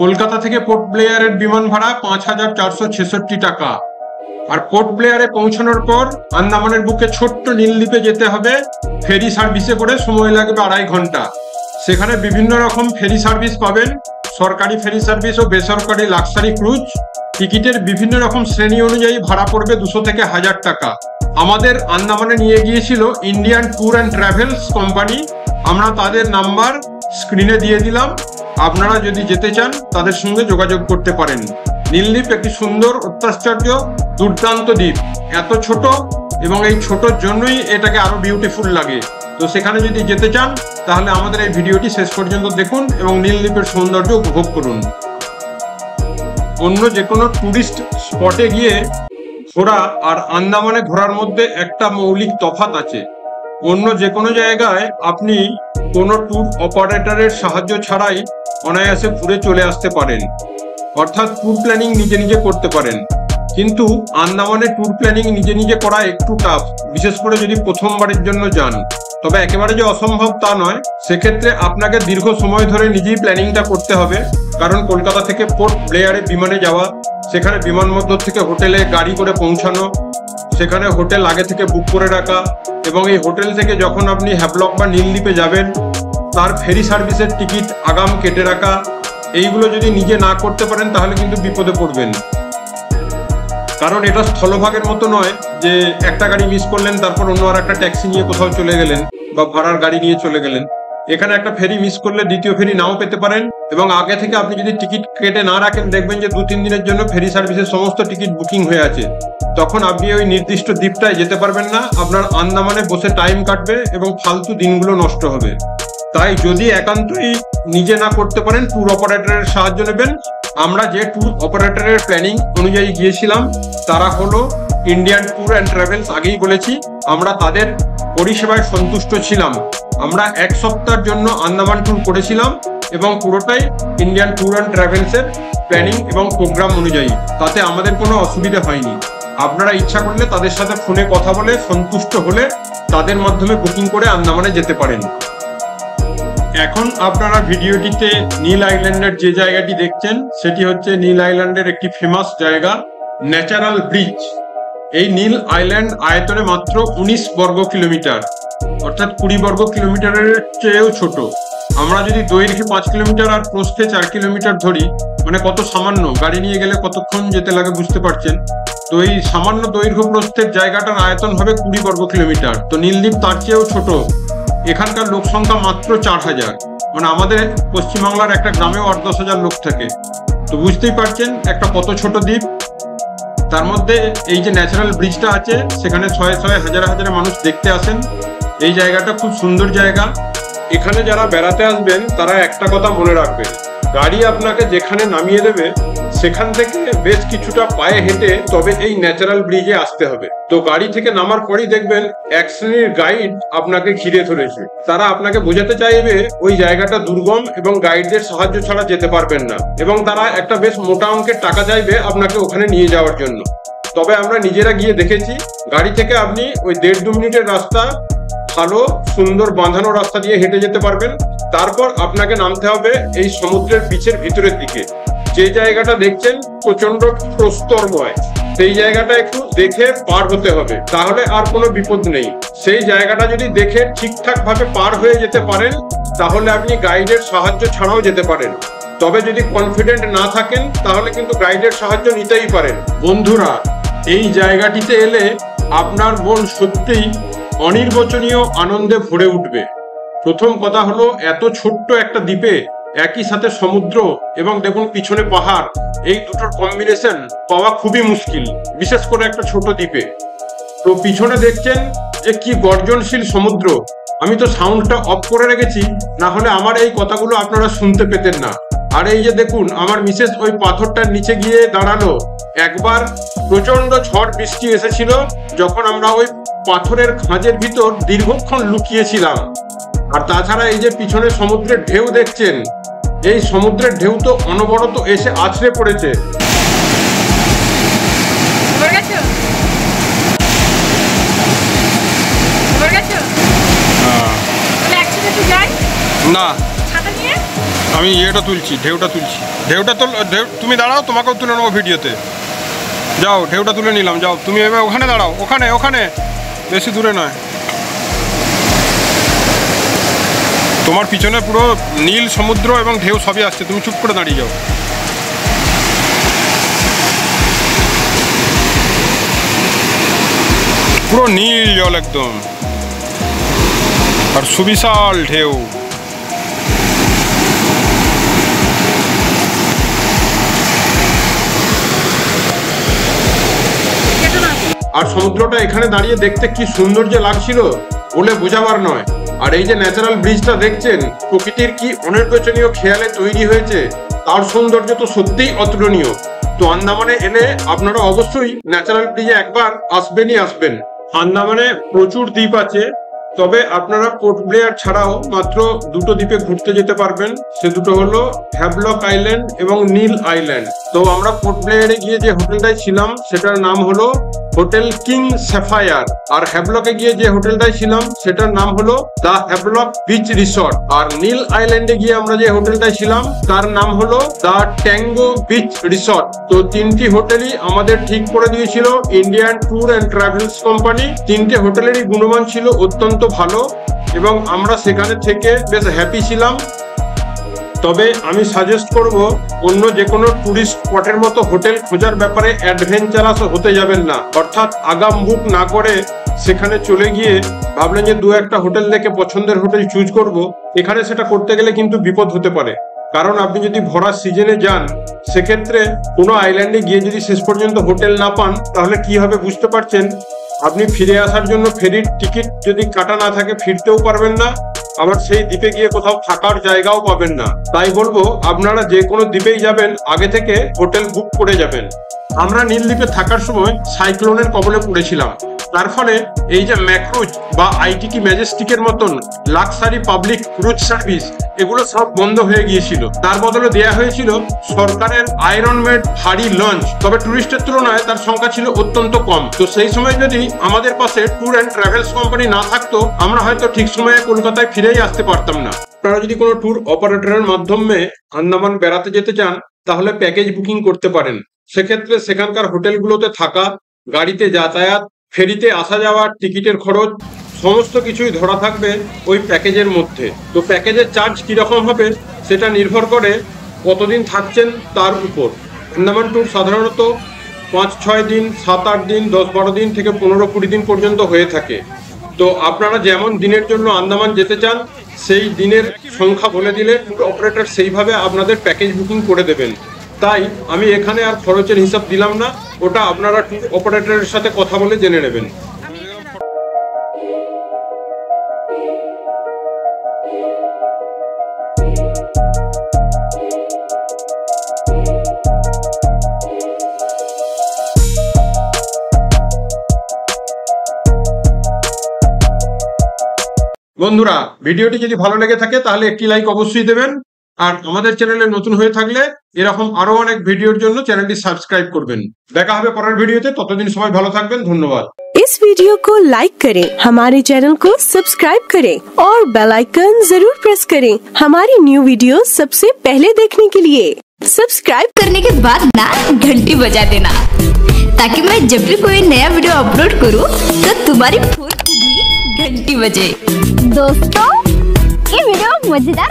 কলকাতা থেকে পোর্ট ব্লেয়ারের বিমান ভাড়া ৫,৪৬৬ টাকা। আর পোর্ট ব্লেয়ারে পৌঁছানোর পর আন্দামানের বুকে ছোট্ট নীলদ্বীপে যেতে হবে ফেরি সার্ভিসে করে, সময় লাগবে ২.৫ ঘন্টা। সেখানে বিভিন্ন রকম ফেরি সার্ভিস পাবেন, সরকারি ফেরি সার্ভিস ও বেসরকারি লাক্সারি ক্রুজ। টিকিটের বিভিন্ন রকম শ্রেণী অনুযায়ী ভাড়া পড়বে ২০০ থেকে ১,০০০ টাকা। আমাদের আন্দামানে নিয়ে গিয়েছিল Indian tour and travels company. আমরা তাদের নাম্বার স্ক্রিনে দিয়ে দিলাম, আপনারা যদি যেতে চান তাদের সঙ্গে যোগাযোগ করতে পারেন। নীলদ্বীপ একটি সুন্দর, অত্যাশ্চর্য, দুর্দান্ত দ্বীপ। এত ছোট এবং এই ছোটোর জন্যই এটাকে আরো বিউটিফুল লাগে। তো সেখানে যদি যেতে চান তাহলে আমাদের এই ভিডিওটি শেষ পর্যন্ত দেখুন এবং নীলদ্বীপের সৌন্দর্য উপভোগ করুন। অন্য যে কোনো টুরিস্ট স্পটে গিয়ে ঘোরা আর আন্দামানে ঘোরার মধ্যে একটা মৌলিক তফাৎ আছে। অন্য যে কোনো জায়গায় আপনি কোনো ট্যুর অপারেটরের সাহায্য ছাড়াই অনায়াসে ঘুরে চলে আসতে পারেন, অর্থাৎ ট্যুর প্ল্যানিং নিজে নিজে করতে পারেন। কিন্তু আন্দামানে ট্যুর প্ল্যানিং নিজে নিজে করা একটু টাফ, বিশেষ করে যদি প্রথমবারের জন্য যান। তবে একেবারে যে অসম্ভব তা নয়, সেক্ষেত্রে আপনাকে দীর্ঘ সময় ধরে নিজেই প্ল্যানিংটা করতে হবে। কারণ কলকাতা থেকে পোর্ট ব্লেয়ারে বিমানে যাওয়া, সেখানে বিমানবন্দর থেকে হোটেলে গাড়ি করে পৌঁছানো, সেখানে হোটেল আগে থেকে বুক করে রাখা, এবং এই হোটেল থেকে যখন আপনি হ্যাভলক বা নীলদ্বীপে যাবেন তার ফেরি সার্ভিসের টিকিট আগাম কেটে রাখা, এইগুলো যদি নিজে না করতে পারেন তাহলে কিন্তু বিপদে পড়বেন। কারণ এটা স্থলভাগের মতো নয় যে একটা গাড়ি মিস করলেন তারপর অন্য আর একটা ট্যাক্সি নিয়ে কোথাও চলে গেলেন বা ভাড়ার গাড়ি নিয়ে চলে গেলেন। এখানে একটা ফেরি মিস করলে দ্বিতীয় ফেরি নাও পেতে পারেন, এবং আগে থেকে আপনি যদি টিকিট কেটে না রাখেন দেখবেন যে ২-৩ দিনের জন্য ফেরি সার্ভিসের সমস্ত টিকিট বুকিং হয়ে আছে। তখন আপনি ওই নির্দিষ্ট দ্বীপটায় যেতে পারবেন না, আপনার আন্দামানে বসে টাইম কাটবে এবং ফালতু দিনগুলো নষ্ট হবে। তাই যদি একান্তই নিজে না করতে পারেন ট্যুর অপারেটরের সাহায্য নেবেন। আমরা যে ট্যুর অপারেটরের প্ল্যানিং অনুযায়ী গিয়েছিলাম তারা হলো ইন্ডিয়ান ট্যুর অ্যান্ড ট্রাভেলস। আগেই বলেছি আমরা তাদের পরিষেবায় সন্তুষ্ট ছিলাম। আমরা ১ সপ্তাহের জন্য আন্দামান ট্যুর করেছিলাম এবং পুরোটাই ইন্ডিয়ান ট্যুর অ্যান্ড ট্রাভেলসের প্ল্যানিং এবং প্রোগ্রাম অনুযায়ী, তাতে আমাদের কোনো অসুবিধা হয়নি। আপনারা ইচ্ছা করলে তাদের সাথে ফোনে কথা বলে সন্তুষ্ট হলে তাদের মাধ্যমে বুকিং করে আন্দামানে যেতে পারেন। এখন আপনারা ভিডিওটিতে নীল আইল্যান্ডের যে জায়গাটি দেখছেন সেটি হচ্ছে নীল আইল্যান্ডের একটি ফেমাস জায়গা, ন্যাচারাল ব্রিজ। এই নীল আইল্যান্ড আয়তনে মাত্র ১৯ বর্গ কিলোমিটার, অর্থাৎ ২০ বর্গ কিলোমিটারের চেয়েও ছোট। আমরা যদি দৈর্ঘ্যে ৫ কিলোমিটার আর প্রস্থে ৪ কিলোমিটার ধরি, মানে কত সামান্য, গাড়ি নিয়ে গেলে কতক্ষণ যেতে লাগে বুঝতে পারছেন। তো এই সামান্য দৈর্ঘ্য প্রস্থের জায়গাটার আয়তন হবে ২০ বর্গ কিলোমিটার। তো নীলদ্বীপ তার চেয়েও ছোট। এখানকার লোক সংখ্যা মাত্র ৪,০০০, মানে আমাদের পশ্চিমবাংলার একটা গ্রামেও ৮-১০,০০০ লোক থাকে। তো বুঝতেই পারছেন একটা কত ছোট দ্বীপ। তার মধ্যে এই যে ন্যাচারাল ব্রিজটা আছে সেখানে শয়ে শয়ে হাজারে হাজারে মানুষ দেখতে আসেন। এই জায়গাটা খুব সুন্দর জায়গা। এখানে যারা বেড়াতে আসবেন তারা একটা কথা মনে রাখবেন, গাড়ি আপনাকে যেখানে নামিয়ে দেবে সেখান থেকে বেশ কিছুটা পায়ে হেঁটে তবে এই ন্যাচারাল ব্রিজে আসতে হবে। তো গাড়ি থেকে নামার পরই দেখবেন এক শ্রেণীর গাইড আপনাকে ঘিরে ধরেছে। তারা আপনাকে বোঝাতে চাইবে ওই জায়গাটা দুর্গম এবং গাইডদের সাহায্য ছাড়া যেতে পারবেন না, এবং তারা একটা বেশ মোটা অঙ্কের টাকা চাইবে আপনাকে ওখানে নিয়ে যাওয়ার জন্য। তবে আমরা নিজেরা গিয়ে দেখেছি, গাড়ি থেকে আপনি ওই ১.৫-২ মিনিটের রাস্তা ভালো সুন্দর বাঁধানো রাস্তা দিয়ে হেঁটে যেতে পারবেন। তারপর আপনাকে নামতে হবে এই সমুদ্রের বিচের ভিতরের দিকে। যে জায়গাটা দেখছেন প্রচন্ড প্রস্তরময়, সেই জায়গাটা একটু দেখে পার হতে হবে, তাহলে আর কোনো বিপদ নেই। সেই জায়গাটা যদি দেখে ঠিকঠাক ভাবে পার হয়ে যেতে পারেন তাহলে আপনি গাইডের সাহায্য ছাড়াও যেতে পারেন। তবে যদি কনফিডেন্ট না থাকেন তাহলে কিন্তু গাইডের সাহায্য নিতেই পারেন। বন্ধুরা, এই জায়গাটিতে এলে আপনার মন সত্যিই অনির্বচনীয় আনন্দে ভরে উঠবে। প্রথম কথা হলো, এত ছোট্ট একটা দ্বীপে একই সাথে সমুদ্র এবং দেখুন পিছনে পাহাড়, এই দুটোর কম্বিনেশন পাওয়া খুবই মুশকিল, বিশেষ করে একটা ছোট দ্বীপে। তো পিছনে দেখছেন যে কি গর্জনশীল সমুদ্র। আমি তো সাউন্ডটা অফ করে রেখেছি, না হলে আমার এই কথাগুলো আপনারা শুনতে পেতেন না। আর এই যে দেখুন আমার মিসেস ওই পাথরটার নিচে গিয়ে দাঁড়ালো। একবার প্রচন্ড ঝড় বৃষ্টি এসেছিল যখন আমরা ওই পাথরের খাঁজের ভিতর দীর্ঘক্ষণ লুকিয়েছিলাম। আর তাছাড়া এই যে পিছনে সমুদ্রের ঢেউ দেখছেন, এই সমুদ্রের ঢেউ তো অনবরত এসে আছড়ে পড়েছে। না আমি ইয়েটা তুলছি, ঢেউটা তুলছি। ঢেউটা তুমি দাঁড়াও, তোমাকেও তুলে নেবো ভিডিওতে। যাও, ঢেউটা তুলে নিলাম। যাও তুমি এবার ওখানে দাঁড়াও, ওখানে ওখানে, বেশি দূরে নয়। তোমার পিছনে পুরো নীল সমুদ্র এবং ঢেউ সবই আসছে, তুমি চুপ করে দাঁড়িয়ে যাও। পুরো নীল জল একদম, আর সুবিশাল ঢেউ। আর সমুদ্রটা এখানে দাঁড়িয়ে দেখতে কি সুন্দর যে লাগছিল, বলে বোঝাবার নয়। আর এই যে ন্যাচারাল ব্রিজটা দেখছেন, প্রকৃতির কি অনির্বচনীয় খেয়ালে তৈরি হয়েছে, তার সৌন্দর্য তো সত্যিই অতুলনীয়। তো আন্দামানে এলে আপনারা অবশ্যই ন্যাচারাল ব্রিজে একবার আসবেনই আসবেন। আন্দামানে প্রচুর দ্বীপ আছে, তবে আপনারা পোর্ট ব্লেয়ার ছাড়াও মাত্র দুটো দ্বীপে ঘুরতে যেতে পারবেন। সে দুটো হলো হ্যাভলক আইল্যান্ড এবং নীল আইল্যান্ড। তো আমরা পোর্ট ব্লেয়ারে গিয়ে যে হোটেলটায় ছিলাম সেটার নাম হলো হোটেল কিং স্যাফায়ার, আর হ্যাভলকে গিয়ে যে হোটেলটায় ছিলাম সেটার নাম হলো দ্য হ্যাভলক বিচ রিসর্ট, আর নীল আইল্যান্ডে গিয়ে আমরা যে হোটেলটায় ছিলাম তার নাম হলো দ্য ট্যাঙ্গো বিচ রিসর্ট। তো তিনটি হোটেলই আমাদের ঠিক করে দিয়েছিল Indian tour and travels company. তিনটে হোটেলেরই গুণমান ছিল অত্যন্ত ভালো এবং আমরা সেখানে থেকে বেশ হ্যাপি ছিলাম। তবে আমি সাজেস্ট করব অন্য যে কোনো টুরিস্ট স্পটের মতো হোটেল খোঁজার ব্যাপারে অ্যাডভেঞ্চারাস হতে যাবেন না। অর্থাৎ আগাম বুক না করে সেখানে চলে গিয়ে ভাবলেন যে দু একটা হোটেল দেখে পছন্দের হোটেল চুজ করব, এখানে সেটা করতে গেলে কিন্তু বিপদ হতে পারে। কারণ আপনি যদি ভরা সিজনে যান, সেক্ষেত্রে কোনো আইল্যান্ডে গিয়ে যদি শেষ পর্যন্ত হোটেল না পান, তাহলে কি হবে বুঝতে পারছেন। আপনি ফিরে আসার জন্য ফেরির টিকিট যদি কাটা না থাকে ফিরতেও পারবেন না, আবার সেই দ্বীপে গিয়ে কোথাও থাকার জায়গাও পাবেন না। তাই বলবো আপনারা যে কোনো দ্বীপেই যাবেন আগে থেকে হোটেল বুক করে যাবেন। আমরা নীল দ্বীপে থাকার সময় সাইক্লোনের কবলে পড়েছিলাম, তার ফলে এই যে ম্যাক্রুজ বা আইটিটি ম্যাজেস্টিকের মতন লাক্সারি পাবলিক ক্রুজ সার্ভিস এগুলো সব বন্ধ হয়ে গিয়েছিল। তার বদলে দেয়া হয়েছিল সরকারের আয়রন মেড ভারী লঞ্চ, তবে টুরিস্টের তুলনায় তার সংখ্যা ছিল অত্যন্ত কম। তো সেই সময় যদি আমাদের পাশে ট্যুর অ্যান্ড ট্রাভেলস কোম্পানি না থাকতো, আমরা হয়তো ঠিক সময়ে কলকাতায় ফিরেই আসতে পারতাম না। আপনারা যদি কোনো ট্যুর অপারেটরের মাধ্যমে আন্দামান বেড়াতে যেতে চান, তাহলে প্যাকেজ বুকিং করতে পারেন। সেক্ষেত্রে সেখানকার হোটেলগুলোতে থাকা, গাড়িতে যাতায়াত, ফেরিতে আসা যাওয়ার টিকিটের খরচ সমস্ত কিছুই ধরা থাকবে ওই প্যাকেজের মধ্যে। তো প্যাকেজের চার্জ কিরকম হবে সেটা নির্ভর করে কতদিন থাকছেন তার উপর। আন্দামান ট্যুর সাধারণত 5-6 দিন, 7-8 দিন, 10-12 দিন থেকে 15-20 দিন পর্যন্ত হয়ে থাকে। তো আপনারা যেমন দিনের জন্য আন্দামান যেতে চান সেই দিনের সংখ্যা বলে দিলে ট্যুর অপারেটর সেইভাবে আপনাদের প্যাকেজ বুকিং করে দেবেন। তাই আমি এখানে আর খরচের হিসাব দিলাম না, ওটা আপনারা ট্যুর অপারেটরের সাথে কথা বলে জেনে নেবেন। বন্ধুরা, ভিডিওটি যদি ভালো লেগে থাকে তাহলে একটি লাইক অবশ্যই দেবেন, আর আমাদের চ্যানেলে নতুন হয়ে থাকলে এরকম আরো অনেক ভিডিওর জন্য চ্যানেলটি সাবস্ক্রাইব করবেন। দেখা হবে পরের ভিডিওতে, ততদিন সবাই ভালো থাকবেন। ধন্যবাদ। इस वीडियो को लाइक करें, हमारे चैनल को सब्सक्राइब करें और बेल आइकन जरूर प्रेस करें हमारी न्यू वीडियो सबसे पहले देखने के लिए। सब्सक्राइब करने के बाद ना घंटी बजा देना, ताकि मैं जब भी कोई नया वीडियो अपलोड करूं तो तुम्हारी फोन की भी घंटी बजे। दोस्तों, ये वीडियो मजेदार